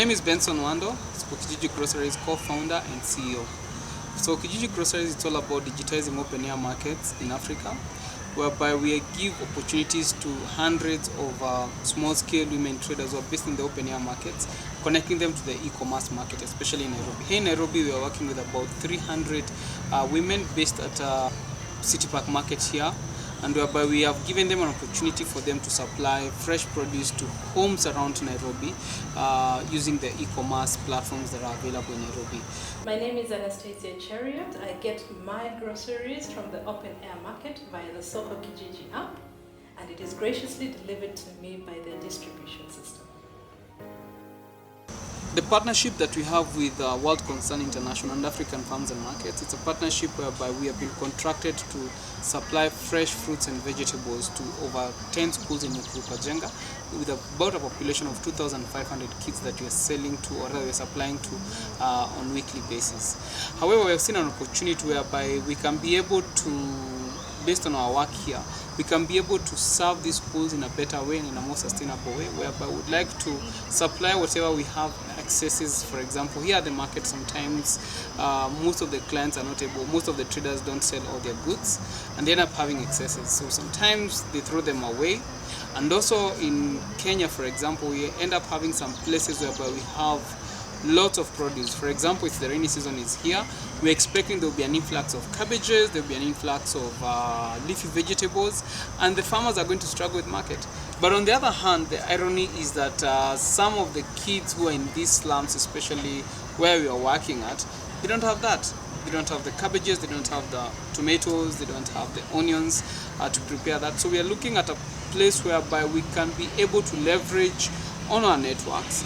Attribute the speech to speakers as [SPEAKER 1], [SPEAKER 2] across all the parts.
[SPEAKER 1] name is Benson Wando, Soko Kijiji Groceries co-founder and CEO. Soko Kijiji Groceries is all about digitizing open-air markets in Africa, whereby we give opportunities to hundreds of small-scale women traders who are based in the open-air markets, connecting them to the e-commerce market, especially in Nairobi. Here in Nairobi, we are working with about 300 women based at City Park Market here, and whereby we have given them an opportunity for them to supply fresh produce to homes around Nairobi using the e-commerce platforms that are available in Nairobi.
[SPEAKER 2] My name is Anastasia Chariot. I get my groceries from the open air market via the Soko Kijiji app, and it is graciously delivered to me by their distribution system.
[SPEAKER 1] The partnership that we have with World Concern International and African Farms and Markets, it's a partnership whereby we have been contracted to supply fresh fruits and vegetables to over 10 schools in Kajenga, with about a population of 2,500 kids that we are selling to, or rather we are supplying to on a weekly basis. However, we have seen an opportunity whereby we can be able to, based on our work here, we can be able to serve these schools in a better way and in a more sustainable way, whereby we would like to supply whatever we have excesses. For example, here at the market, sometimes most of the clients are not able, most of the traders don't sell all their goods, and they end up having excesses. So sometimes they throw them away. And also in Kenya, for example, we end up having some places whereby we have lots of produce. For example, if the rainy season is here, we're expecting there will be an influx of cabbages, there will be an influx of leafy vegetables, and the farmers are going to struggle with market. But on the other hand, the irony is that some of the kids who are in these slums, especially where we are working at, they don't have that. They don't have the cabbages, they don't have the tomatoes, they don't have the onions to prepare that. So we are looking at a place whereby we can be able to leverage on our networks,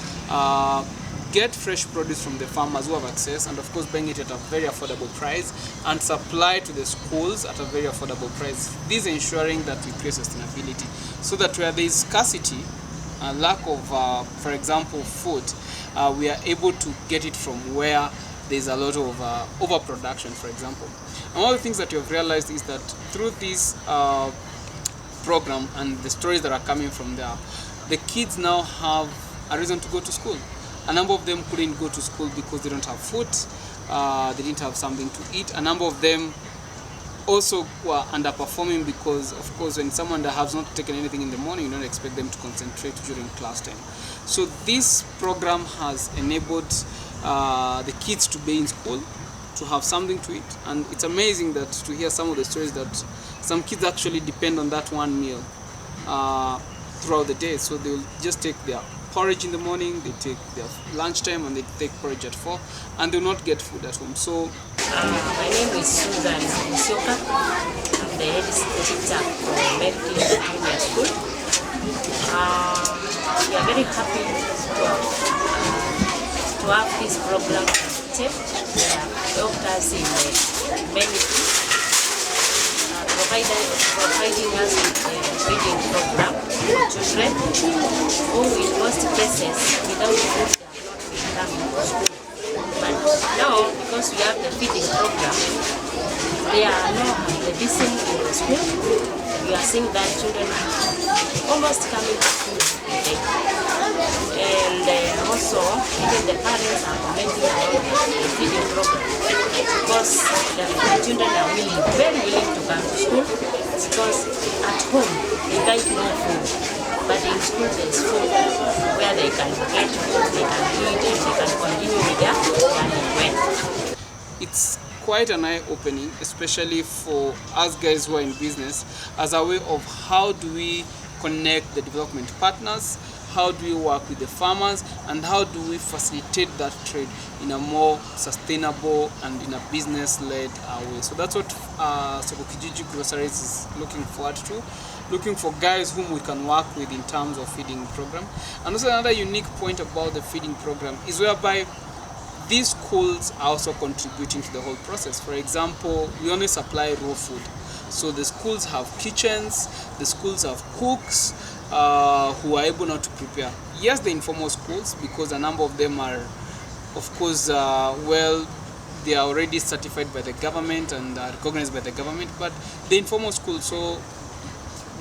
[SPEAKER 1] get fresh produce from the farmers who have access, and of course bring it at a very affordable price and supply to the schools at a very affordable price. This ensuring that we create sustainability, so that where there is scarcity and lack of, for example, food, we are able to get it from where there's a lot of overproduction, for example. And one of the things that you have realized is that through this program and the stories that are coming from there, the kids now have a reason to go to school. A number of them couldn't go to school because they don't have food, they didn't have something to eat. A number of them also were underperforming because, of course, when someone that has not taken anything in the morning, you don't expect them to concentrate during class time. So this program has enabled the kids to be in school, to have something to eat. And it's amazing that to hear some of the stories that some kids actually depend on that one meal throughout the day. So they'll just take their porridge in the morning, they take their lunchtime, and they take porridge at 4, and they will not get food at home. So
[SPEAKER 3] my name is Susan Soko. I'm the head teacher for Medical Junior School. We are very happy to have this program doctors in medicine providing us with a feeding program for children who in most cases without food they have not been coming to school. But now, because we have the feeding program, they are now medicine in the school. We are seeing that children are almost coming to school every day. And also, even the parents are commenting about the feeding program because the children are very willing to come to school, because at home they can't know food, but in school there's food where they can get food, they can eat, and they can continue with their learning well.
[SPEAKER 1] It's quite an eye-opening, especially for us guys who are in business, as a way of how do we connect the development partners, how do we work with the farmers, and how do we facilitate that trade in a more sustainable and in a business-led way. So that's what Soko Kijiji Groceries is looking forward to, looking for guys whom we can work with in terms of feeding program. And also another unique point about the feeding program is whereby these schools are also contributing to the whole process. For example, we only supply raw food. So the schools have kitchens, the schools have cooks who are able not to prepare. Yes, the informal schools, because a number of them are, of course, they are already certified by the government and are recognized by the government, but the informal schools, so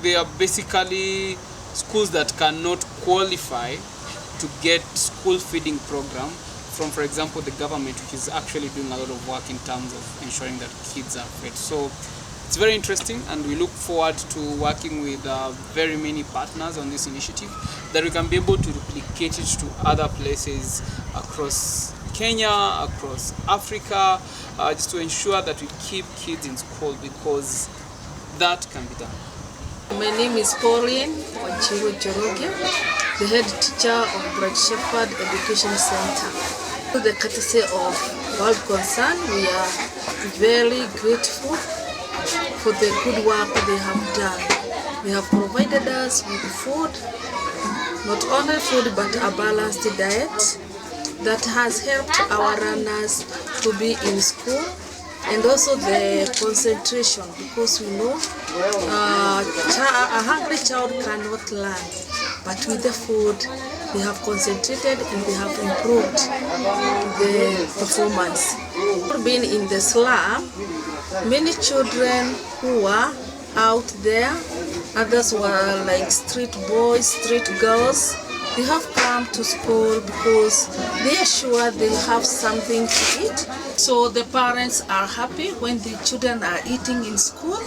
[SPEAKER 1] they are basically schools that cannot qualify to get school feeding program from, for example, the government, which is actually doing a lot of work in terms of ensuring that kids are fed. So it's very interesting, and we look forward to working with very many partners on this initiative, that we can be able to replicate it to other places across Kenya, across Africa, just to ensure that we keep kids in school, because that can be done.
[SPEAKER 4] My name is Pauline Wanjiru Joroge, the head teacher of Bright Shepherd Education Center. With the courtesy of World Concern, we are very grateful for the good work they have done. They have provided us with food, not only food but a balanced diet that has helped our runners to be in school, and also the concentration, because we know a hungry child cannot learn, but with the food they have concentrated and they have improved the performance. Being in the slum, many children who were out there, others were like street boys, street girls, they have come to school because they are sure they'll have something to eat. So the parents are happy when the children are eating in school,